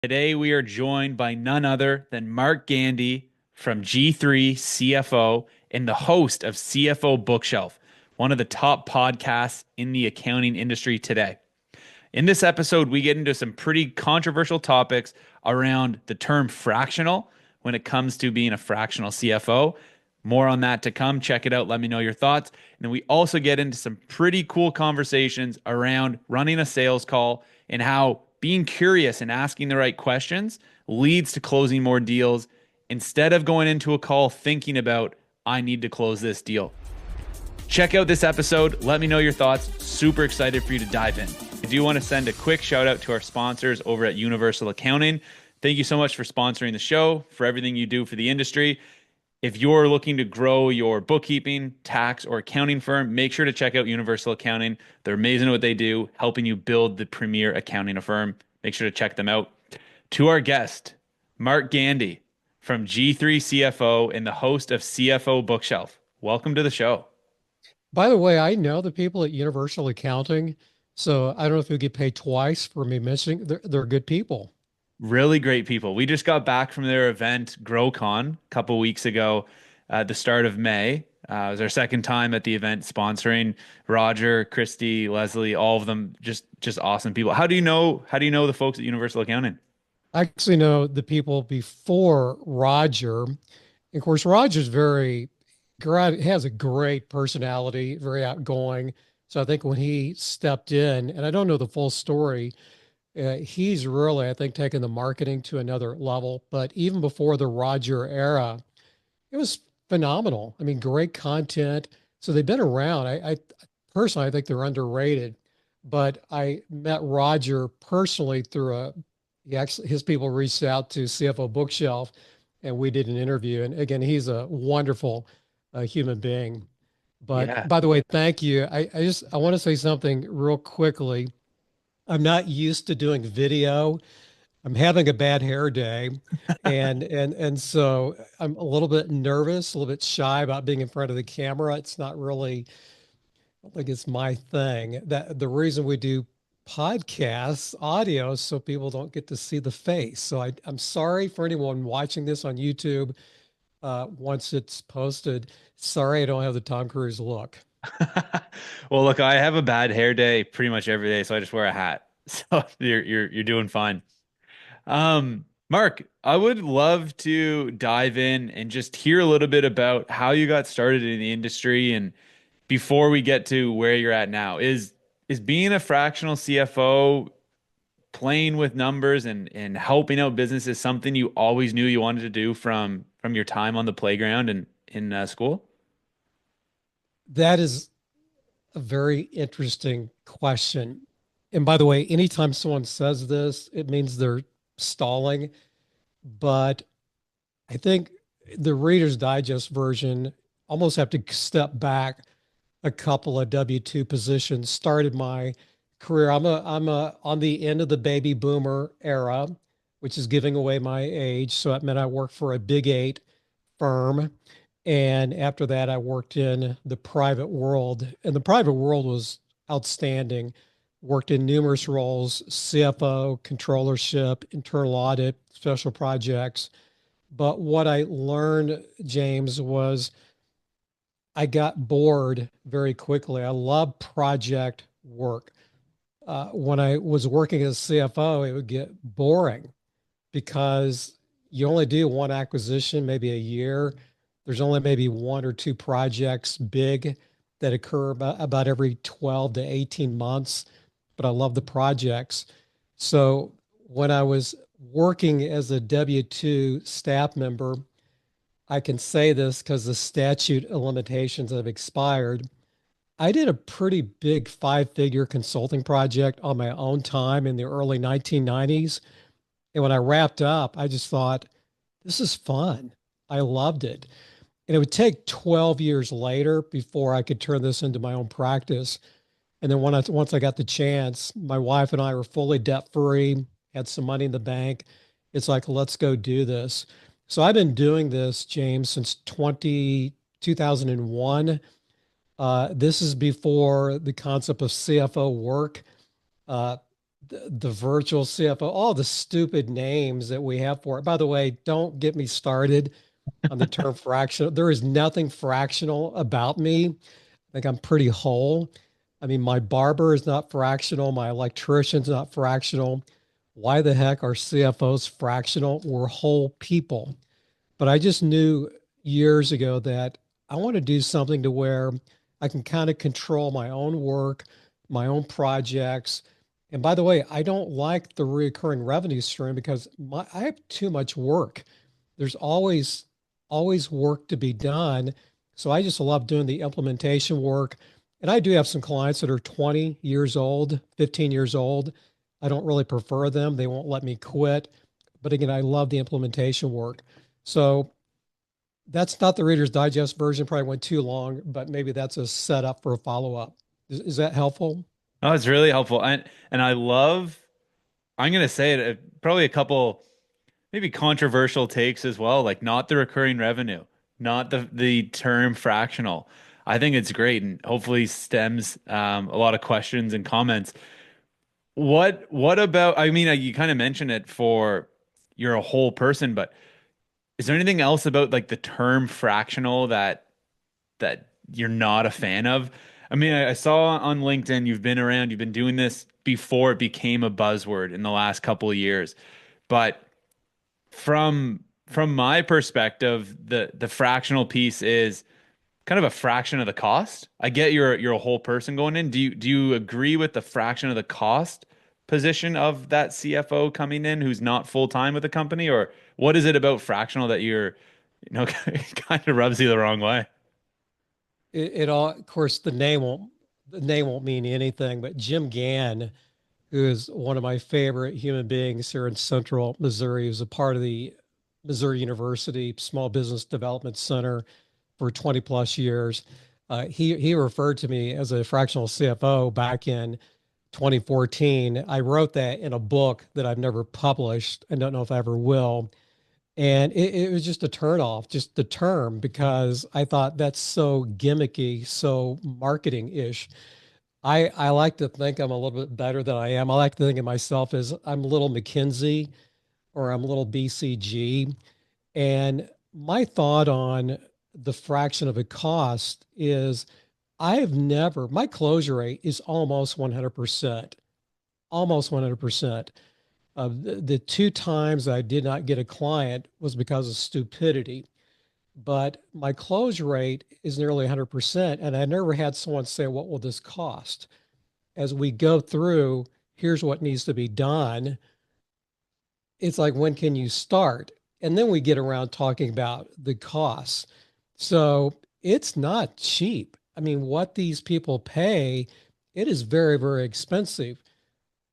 Today we are joined by none other than Mark Gandy from G3 CFO and the host of CFO Bookshelf, one of the top podcasts in the accounting industry today. In this episode, we get into some pretty controversial topics around the term fractional when it comes to being a fractional CFO. More on that to come. Check it out. Let me know your thoughts. And then we also get into some pretty cool conversations around running a sales call and how being curious and asking the right questions leads to closing more deals instead of going into a call thinking about, I need to close this deal. Check out this episode. Let me know your thoughts. Super excited for you to dive in. I do want to send a quick shout out to our sponsors over at Universal Accounting. Thank you so much for sponsoring the show, for everything you do for the industry. If you're looking to grow your bookkeeping, tax, or accounting firm, make sure to check out Universal Accounting. They're amazing at what they do, helping you build the premier accounting firm. Make sure to check them out. To our guest, Mark Gandy from G3 CFO and the host of CFO Bookshelf. Welcome to the show. By the way, I know the people at Universal Accounting, so I don't know if you get paid twice for me mentioning they're good people. Really great people. We just got back from their event, GrowCon, a couple weeks ago at the start of May. It was our second time at the event sponsoring Roger, Christy, Leslie, all of them just awesome people. How do you know the folks at Universal Accounting? I actually know the people before Roger. Of course, Roger's has a great personality, very outgoing. So I think when he stepped in, and I don't know the full story, he's really, I think, taken the marketing to another level. But even before the Roger era, it was phenomenal. I mean, great content. So they've been around. I personally, I think they're underrated. But I met Roger personally through his people reached out to CFO Bookshelf, and we did an interview. And again, he's a wonderful human being. But Yeah. by the way, thank you. I want to say something real quickly. I'm not used to doing video. I'm having a bad hair day, and so I'm a little bit nervous, a little bit shy about being in front of the camera. It's not really like it's my thing. That the reason we do podcasts, audio, is so people don't get to see the face. So I'm sorry for anyone watching this on YouTube once it's posted. Sorry, I don't have the Tom Cruise look. Well, look, I have a bad hair day pretty much every day, so I just wear a hat. So you're doing fine. Mark, I would love to dive in and just hear a little bit about how you got started in the industry and before we get to where you're at now. Is being a fractional CFO, playing with numbers and helping out businesses something you always knew you wanted to do from your time on the playground and in school? That is a very interesting question. And by the way, anytime someone says this, it means they're stalling. But I think the Reader's Digest version almost have to step back a couple of W-2 positions. Started my career. I'm on the end of the baby boomer era, which is giving away my age. So it meant I worked for a big eight firm. And after that, I worked in the private world. And the private world was outstanding. Worked in numerous roles: CFO, controllership, internal audit, special projects. But what I learned, James, was I got bored very quickly. I love project work. When I was working as CFO, it would get boring because you only do one acquisition, maybe a year. There's only maybe one or two projects big that occur about every 12 to 18 months. But I love the projects. So when I was working as a W-2 staff member, I can say this because the statute of limitations have expired. I did a pretty big five-figure consulting project on my own time in the early 1990s. And when I wrapped up, I just thought, this is fun. I loved it. And it would take 12 years later before I could turn this into my own practice. And then once I got the chance, my wife and I were fully debt free, had some money in the bank. It's like, let's go do this. So I've been doing this, James, since 2001. This is before the concept of CFO work. Uh, the virtual CFO, all the stupid names that we have for it. By the way, don't get me started on the term fractional. There is nothing fractional about me. I think I'm pretty whole. I mean, my barber is not fractional. My electrician's not fractional. Why the heck are CFOs fractional? We're whole people. But I just knew years ago that I want to do something to where I can kind of control my own work, my own projects. And by the way, I don't like the recurring revenue stream because I have too much work. There's always work to be done. So I just love doing the implementation work. And I do have some clients that are 20 years old, 15 years old. I don't really prefer them. They won't let me quit. But again, I love the implementation work. So that's not the Reader's Digest version, probably went too long, but maybe that's a setup for a follow-up. Is that helpful? Oh, it's really helpful. And I love, I'm going to say it, probably a couple maybe controversial takes as well, like not the recurring revenue, not the term fractional. I think it's great and hopefully stems a lot of questions and comments. What about, I mean, you kind of mentioned it for you're a whole person, but is there anything else about like the term fractional that you're not a fan of? I mean, I saw on LinkedIn you've been around, you've been doing this before it became a buzzword in the last couple of years. But from my perspective, the fractional piece is kind of a fraction of the cost. I get you're a whole person going in. Do you agree with the fraction of the cost position of that CFO coming in who's not full time with the company, or what is it about fractional that kind of rubs you the wrong way? It all, of course, the name won't mean anything, but Jim Gann, who is one of my favorite human beings here in Central Missouri, who's a part of the Missouri University Small Business Development Center for 20 plus years. He referred to me as a fractional CFO back in 2014. I wrote that in a book that I've never published. I don't know if I ever will. And it was just a turnoff, just the term, because I thought that's so gimmicky, so marketing-ish. I like to think I'm a little bit better than I am. I like to think of myself as I'm a little McKinsey or I'm a little BCG. And my thought on the fraction of a cost is my closure rate is almost 100%, almost 100%. The two times I did not get a client was because of stupidity, but my close rate is nearly 100%. And I never had someone say, what will this cost? As we go through, here's what needs to be done. It's like, when can you start? And then we get around talking about the costs. So it's not cheap. I mean, what these people pay, it is very, very expensive.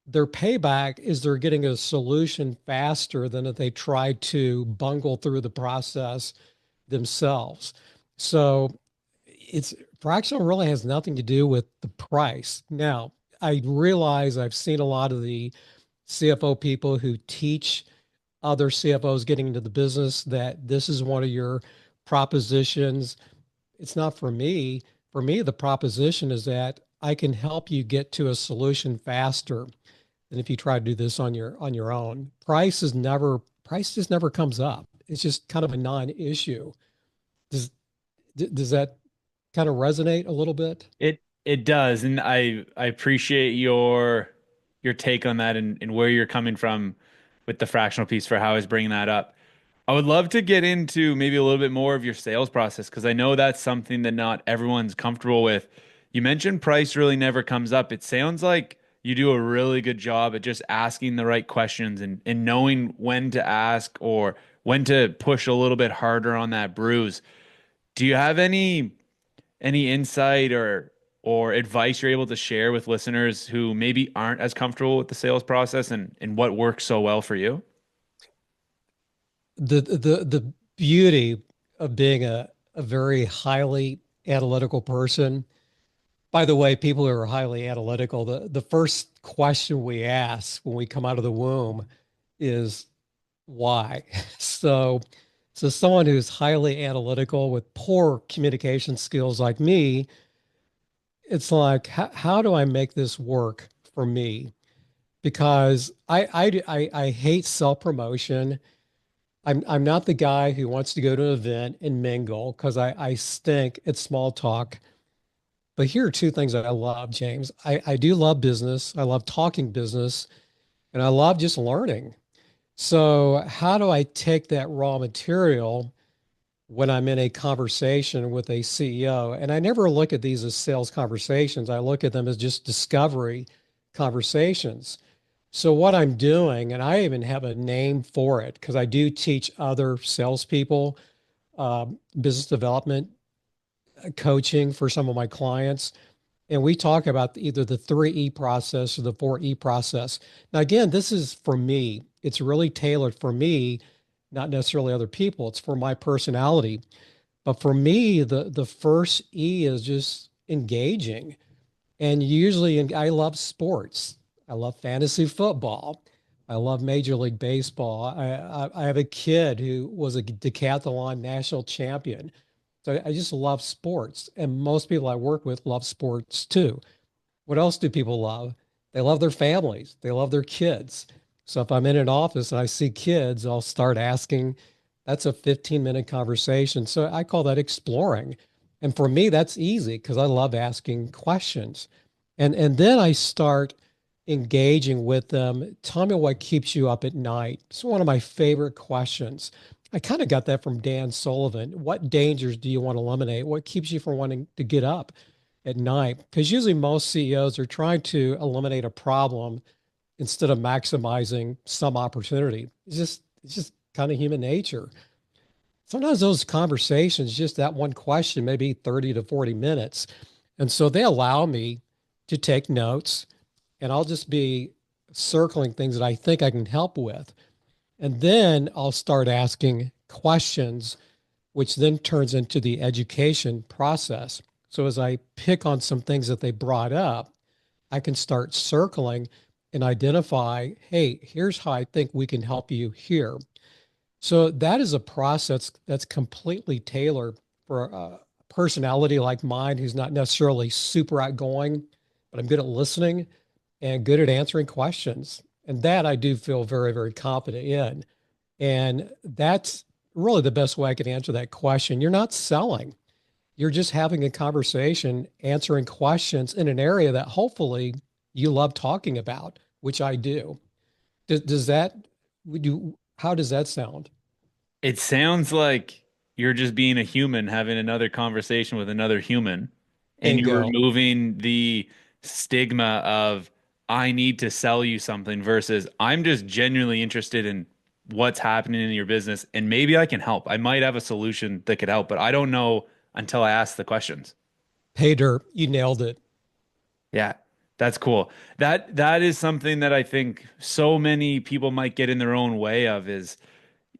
Their payback is they're getting a solution faster than if they try to bungle through the process themselves. So it's fractional really has nothing to do with the price. Now, I realize I've seen a lot of the CFO people who teach other CFOs getting into the business that this is one of your propositions. It's not for me. For me, the proposition is that I can help you get to a solution faster than if you try to do this on your own. Price just never comes up. It's just kind of a non-issue. Does does that kind of resonate a little bit? It does, and I appreciate your take on that and where you're coming from with the fractional piece for how I was bringing that up. I would love to get into maybe a little bit more of your sales process because I know that's something that not everyone's comfortable with. You mentioned price really never comes up. It sounds like you do a really good job at just asking the right questions and knowing when to ask or when to push a little bit harder on that bruise. Do you have any insight or advice you're able to share with listeners who maybe aren't as comfortable with the sales process and what works so well for you? The beauty of being a very highly analytical person. By the way, people who are highly analytical, the first question we ask when we come out of the womb is why. So, so someone who's highly analytical with poor communication skills like me, it's like, how do I make this work for me? because I hate self-promotion. I'm not the guy who wants to go to an event and mingle because I stink at small talk. But here are two things that I love, James. I do love business. I love talking business, and I love just learning. So how do I take that raw material when I'm in a conversation with a CEO? And I never look at these as sales conversations. I look at them as just discovery conversations. So what I'm doing, and I even have a name for it because I do teach other salespeople business development coaching for some of my clients. And we talk about either the 3E process or the 4E process. Now, again, this is for me. It's really tailored for me, not necessarily other people. It's for my personality. But for me, the first E is just engaging. And usually, I love sports. I love fantasy football. I love Major League Baseball. I have a kid who was a decathlon national champion. So I just love sports. And most people I work with love sports too. What else do people love? They love their families. They love their kids. So if I'm in an office and I see kids, I'll start asking. That's a 15-minute conversation. So I call that exploring. And for me, that's easy because I love asking questions. And then I start engaging with them. Tell me what keeps you up at night. It's one of my favorite questions. I kind of got that from Dan Sullivan. What dangers do you want to eliminate? What keeps you from wanting to get up at night? Because usually most CEOs are trying to eliminate a problem instead of maximizing some opportunity. It's just kind of human nature. Sometimes those conversations, just that one question, maybe 30 to 40 minutes. And so they allow me to take notes and I'll just be circling things that I think I can help with. And then I'll start asking questions, which then turns into the education process. So as I pick on some things that they brought up, I can start circling and identify, hey, here's how I think we can help you here. So that is a process that's completely tailored for a personality like mine, who's not necessarily super outgoing, but I'm good at listening and good at answering questions. And that I do feel very, very confident in. And that's really the best way I could answer that question. You're not selling, you're just having a conversation, answering questions in an area that hopefully you love talking about, which I do. Does that, would you, how does that sound? It sounds like you're just being a human having another conversation with another human, and you're Bingo. removing the stigma of I need to sell you something versus I'm just genuinely interested in what's happening in your business and maybe I can help. I might have a solution that could help, but I don't know until I ask the questions. Pay dirt. You nailed it. Yeah, that's cool. That is something that I think so many people might get in their own way of is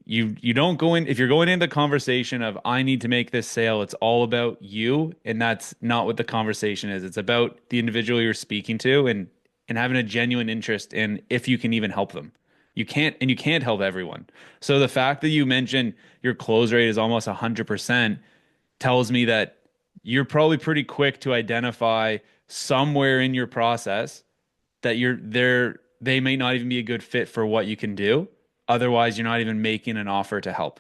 you don't go in if you're going into the conversation of I need to make this sale, it's all about you, and that's not what the conversation is. It's about the individual you're speaking to and having a genuine interest in if you can even help them. You can't help everyone. So the fact that you mentioned your close rate is almost 100% tells me that you're probably pretty quick to identify somewhere in your process that you're there they may not even be a good fit for what you can do. Otherwise, you're not even making an offer to help.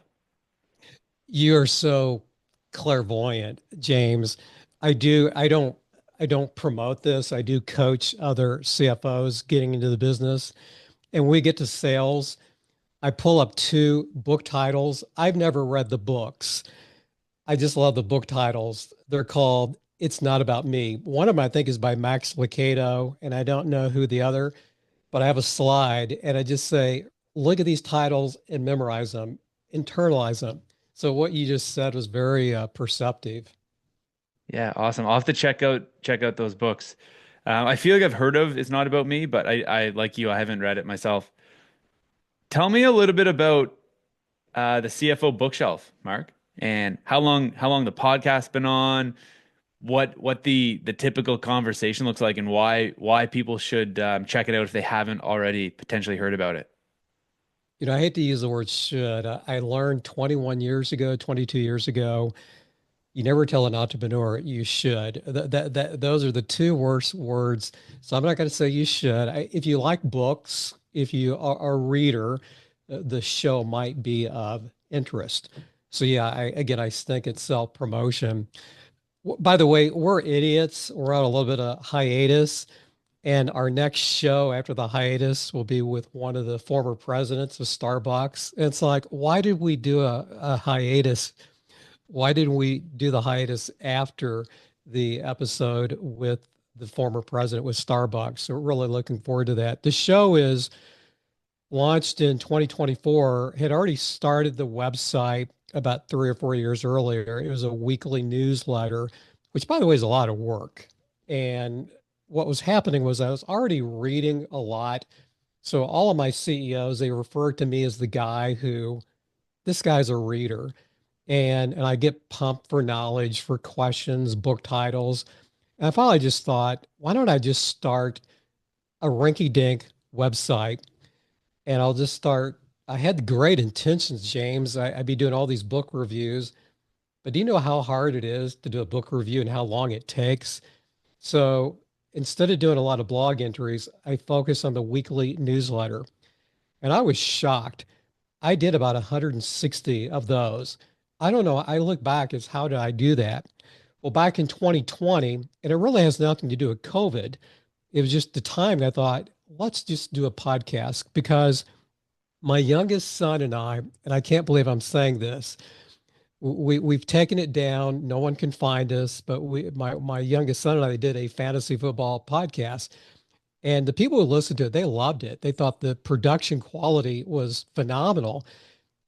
You're so clairvoyant, James. I don't promote this. I do coach other CFOs getting into the business. And we get to sales. I pull up two book titles. I've never read the books. I just love the book titles. They're called It's Not About Me. One of them I think is by Max Lucado, and I don't know who the other, but I have a slide and I just say, look at these titles and memorize them, internalize them. So what you just said was very perceptive. Yeah, awesome. I'll have to check out those books. I feel like I've heard of It's Not About Me, but I like you, I haven't read it myself. Tell me a little bit about the CFO bookshelf, Mark, and how long the podcast's been on, what the typical conversation looks like, and why people should check it out if they haven't already potentially heard about it. I hate to use the word should. I learned 21 years ago, 22 years ago, You never tell an entrepreneur you should. Those are the two worst words. So I'm not going to say you should. If you like books, if you are a reader, the show might be of interest. So yeah, I think it's self-promotion. By the way, we're idiots. We're on a little bit of hiatus. And our next show after the hiatus will be with one of the former presidents of Starbucks. And it's like, why did we do a hiatus? Why didn't we do the hiatus after the episode with the former president with Starbucks? So we're really looking forward to that. The show is launched in 2024, had already started the website about 3 or 4 years earlier. It was a weekly newsletter, which, by the way, is a lot of work. And what was happening was I was already reading a lot. So all of my CEOs, they refer to me as the guy who, this guy's a reader. And I get pumped for knowledge, for questions, book titles. And I finally just thought, why don't I just start a rinky-dink website and I'll just start. I had great intentions, James. I'd be doing all these book reviews, but do you know how hard it is to do a book review and how long it takes? So instead of doing a lot of blog entries, I focus on the weekly newsletter. And I was shocked. I did about 160 of those. I don't know. I look back as how did I do that? Well, back in 2020, and it really has nothing to do with COVID. It was just the time I thought, let's just do a podcast because my youngest son and I can't believe I'm saying this. We've taken it down. No one can find us, but my youngest son and I did a fantasy football podcast. And the people who listened to it, they loved it. They thought the production quality was phenomenal.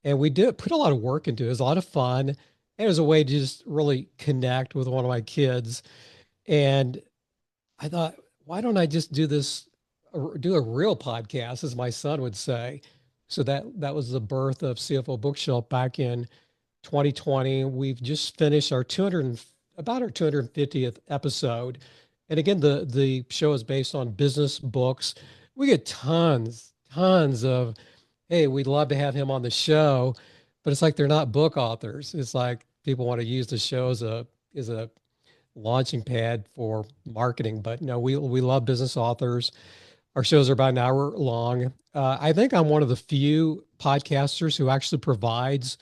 And we did put a lot of work into it. It was a lot of fun. And it was a way to just really connect with one of my kids. And I thought, why don't I just do this, do a real podcast, as my son would say. So that was the birth of CFO Bookshelf back in 2020. We've just finished our 200 about our 250th episode. And again, the show is based on business books. We get tons of, hey, we'd love to have him on the show, but it's like they're not book authors. It's like people want to use the show as a launching pad for marketing. But no, we love business authors. Our shows are about an hour long. I think I'm one of the few podcasters who actually provides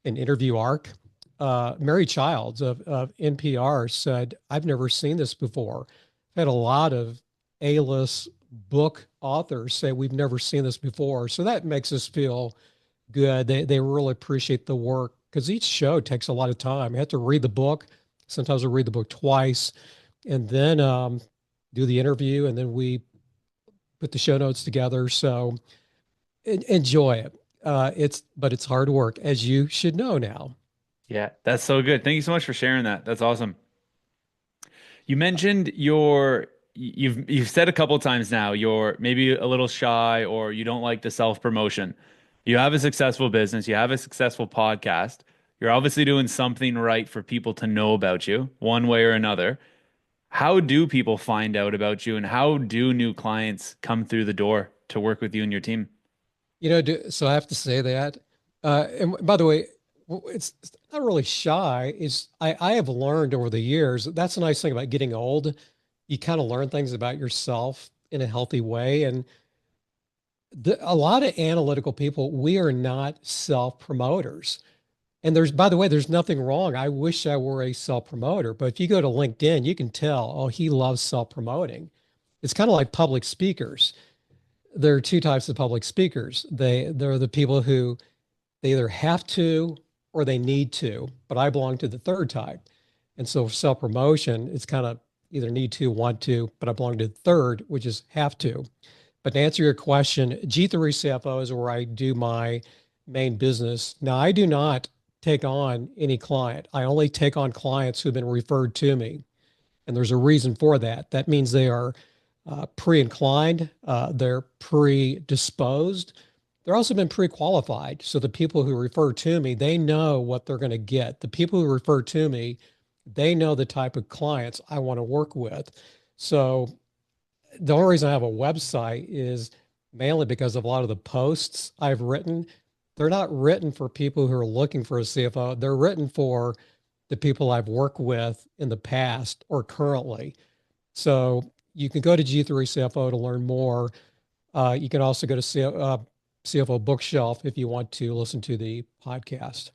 an interview arc. Mary Childs of NPR said, I've never seen this before. I've had a lot of A-list book authors say we've never seen this before. So that makes us feel good. They really appreciate the work because each show takes a lot of time. I have to read the book. Sometimes I read the book twice and then do the interview, and then we put the show notes together. So enjoy it. But it's hard work, as you should know now. Yeah, that's so good. Thank you so much for sharing that. That's awesome. You mentioned you've said a couple times now you're maybe a little shy or you don't like the self-promotion. You have a successful business, you have a successful podcast. You're obviously doing something right for people to know about you one way or another. How do people find out about you and how do new clients come through the door to work with you and your team? So I have to say that. And by the way, it's not really shy. I have learned over the years. That's the nice thing about getting old. You kind of learn things about yourself in a healthy way. And a lot of analytical people, we are not self-promoters. And by the way, there's nothing wrong. I wish I were a self-promoter, but if you go to LinkedIn, you can tell, oh, he loves self-promoting. It's kind of like public speakers. There are two types of public speakers. They're the people who they either have to or they need to, but I belong to the third type. And so self-promotion, it's kind of either need to, want to, but I belong to the third, which is have to. But to answer your question, G3 CFO is where I do my main business. Now, I do not take on any client. I only take on clients who've been referred to me. And there's a reason for that. That means they are pre-inclined, they're predisposed. They're also been pre-qualified. So the people who refer to me, they know what they're going to get. The people who refer to me, they know the type of clients I want to work with. So the only reason I have a website is mainly because of a lot of the posts I've written. They're not written for people who are looking for a CFO. They're written for the people I've worked with in the past or currently. So you can go to G3 CFO to learn more. You can also go to CFO Bookshelf if you want to listen to the podcast.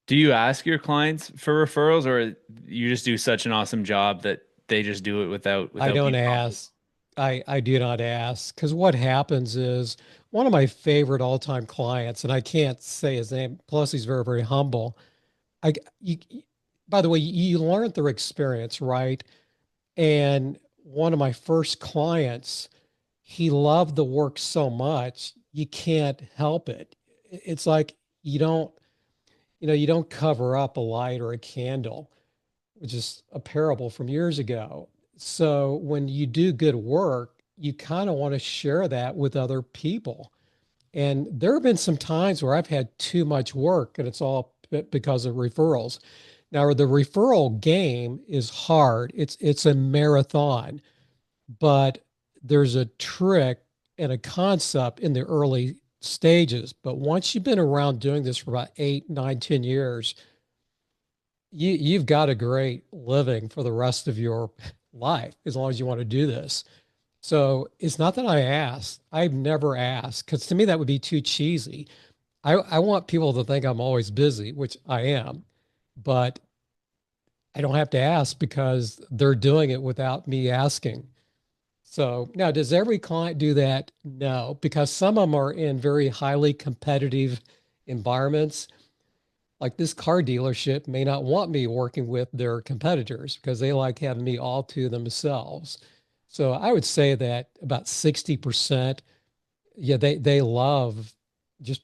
Do you ask your clients for referrals, or you just do such an awesome job that they just do it I without don't being prompted? ask. I do not ask because what happens is one of my favorite all-time clients, and I can't say his name, plus he's very, very humble. I you, by the way, you learn through experience, right? And one of my first clients, he loved the work so much, you can't help it. It's like you don't, you don't cover up a light or a candle, which is a parable from years ago. So when you do good work, you kind of want to share that with other people. And there have been some times where I've had too much work and it's all because of referrals. Now, the referral game is hard. It's a marathon, but there's a trick and a concept in the early stages. But once you've been around doing this for about 8, 9, 10 years, you've got a great living for the rest of your life as long as you want to do this. So it's not that I ask. I've never asked because to me that would be too cheesy. I want people to think I'm always busy, which I am, but I don't have to ask because they're doing it without me asking. So now, does every client do that? No, because some of them are in very highly competitive environments. Like this car dealership may not want me working with their competitors because they like having me all to themselves. So I would say that about 60%, yeah, they love just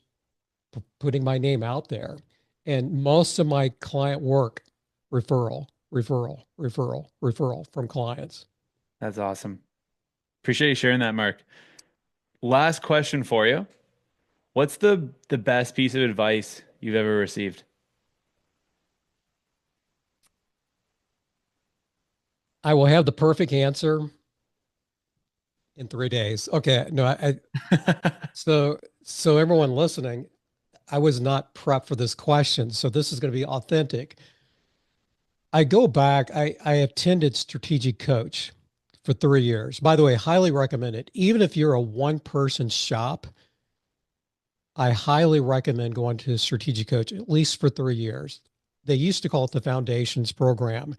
putting my name out there. And most of my client work, referral from clients. That's awesome. Appreciate you sharing that, Mark. Last question for you. What's the best piece of advice you've ever received? I will have the perfect answer in 3 days. Okay, no, so everyone listening, I was not prepped for this question, so this is going to be authentic. I go back, I attended Strategic Coach for 3 years. By the way, highly recommend it. Even if you're a one person shop, I highly recommend going to Strategic Coach at least for 3 years. They used to call it the Foundations Program.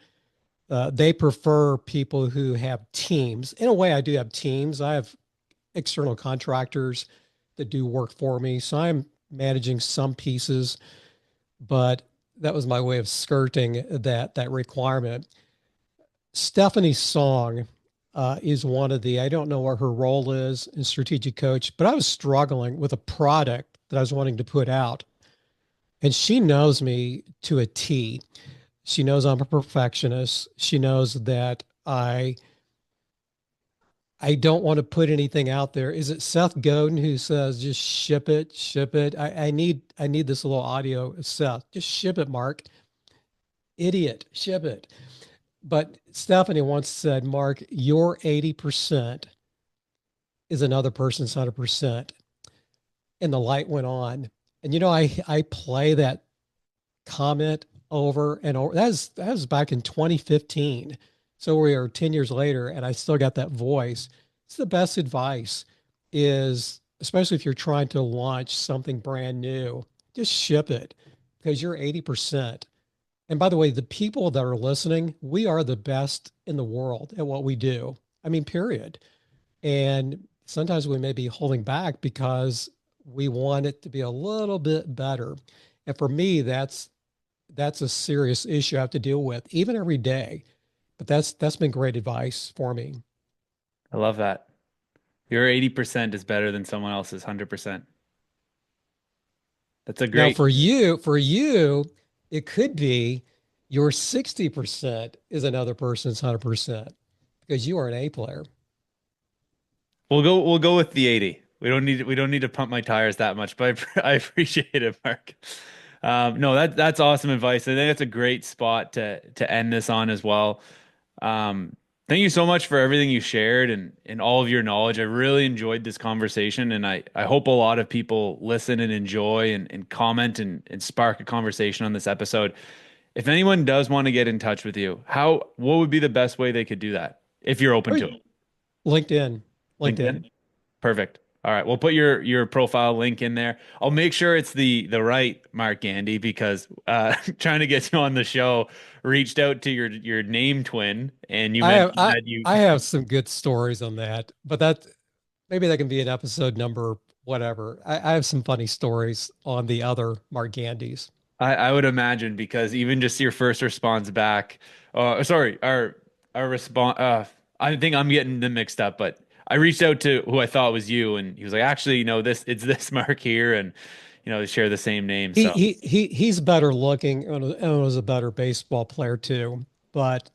They prefer people who have teams. In a way, I do have teams. I have external contractors that do work for me. So I'm managing some pieces, but that was my way of skirting that requirement. Stephanie Song is one of the, I don't know what her role is in strategic coach, but I was struggling with a product that I was wanting to put out. And she knows me to a T. She knows I'm a perfectionist. She knows that I don't want to put anything out there. Is it Seth Godin who says just ship it, ship it? I need this little audio. Seth, just ship it, Mark. Idiot, ship it. But Stephanie once said, Mark, your 80% is another person's 100%. And the light went on. And I play that comment over and over. That was back in 2015. So we are 10 years later, and I still got that voice. It's the best advice is, especially if you're trying to launch something brand new, just ship it because you're 80%. And by the way, the people that are listening, we are the best in the world at what we do. I mean, period. And sometimes we may be holding back because we want it to be a little bit better. And for me, that's a serious issue I have to deal with even every day. But that's been great advice for me. I love that. Your 80% is better than someone else's 100%. That's a Now great. for you, it could be your 60% is another person's 100% because you are an A player. We'll go with the 80. We don't need to pump my tires that much, but I appreciate it, Mark. No, that's awesome advice. I think that's a great spot to end this on as well. Thank you so much for everything you shared and all of your knowledge. I really enjoyed this conversation, and I hope a lot of people listen and enjoy and comment and spark a conversation on this episode. if anyone does want to get in touch with you, what would be the best way they could do that if you're open Oh, to it? LinkedIn. LinkedIn. LinkedIn? Perfect. All right, we'll put your profile link in there. I'll make sure it's the right Mark Gandy because trying to get you on the show, reached out to your name twin, and you I have mentioned that you I have some good stories on that, but maybe that can be an episode number whatever. I have some funny stories on the other Mark Gandys. I would imagine because even just your first response back, sorry, our response, I think I'm getting them mixed up, but I reached out to who I thought was you, and he was like, actually, it's this Mark here, and they share the same name. So He's better looking and was a better baseball player too, but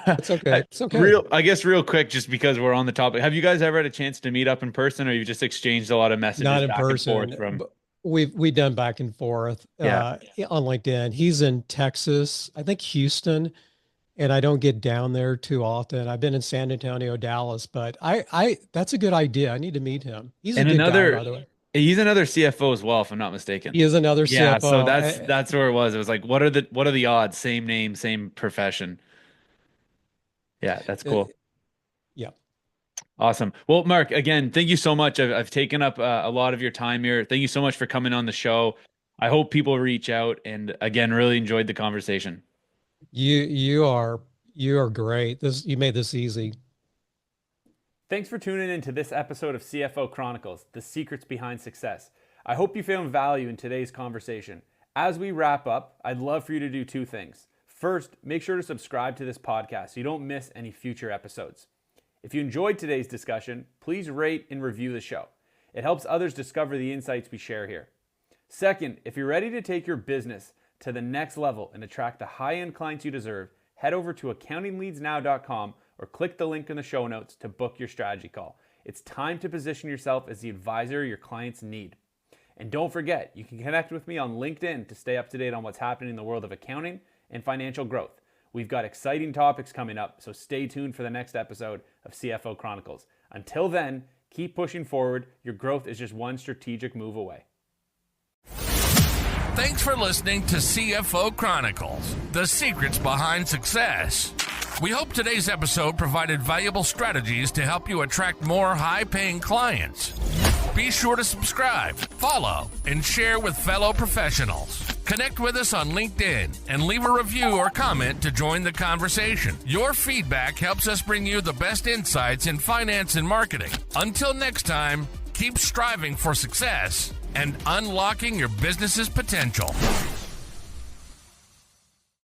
it's okay. It's okay. I guess real quick, just because we're on the topic, have you guys ever had a chance to meet up in person, or you've just exchanged a lot of messages Not in back and forth person, from? but we've done back and forth Yeah. on LinkedIn. He's in Texas, I think Houston, and I don't get down there too often. I've been in San Antonio, Dallas, but I that's a good idea. I need to meet him. He's a And good guy, by the way. he's another CFO as well, if I'm not mistaken. He is another Yeah, so CFO. that's where it was. It was like, what are the odds? Same name, same profession. Yeah, that's Uh, cool. yeah. Awesome. Well, Mark, again, thank you so much. I've taken up a lot of your time here. Thank you so much for coming on the show. I hope people reach out and again, really enjoyed the conversation. You are great. You made this easy. Thanks for tuning in to this episode of CFO Chronicles, the secrets behind success. I hope you found value in today's conversation. As we wrap up, I'd love for you to do two things. First, make sure to subscribe to this podcast so you don't miss any future episodes. If you enjoyed today's discussion, please rate and review the show. It helps others discover the insights we share here. Second, if you're ready to take your business to the next level and attract the high-end clients you deserve, head over to accountingleadsnow.com or click the link in the show notes to book your strategy call. It's time to position yourself as the advisor your clients need. And don't forget, you can connect with me on LinkedIn to stay up to date on what's happening in the world of accounting and financial growth. We've got exciting topics coming up, so stay tuned for the next episode of CFO Chronicles. Until then, keep pushing forward. Your growth is just one strategic move away. Thanks for listening to CFO Chronicles, the secrets behind success. We hope today's episode provided valuable strategies to help you attract more high-paying clients. Be sure to subscribe, follow, and share with fellow professionals. Connect with us on LinkedIn and leave a review or comment to join the conversation. Your feedback helps us bring you the best insights in finance and marketing. Until next time, keep striving for success and unlocking your business's potential.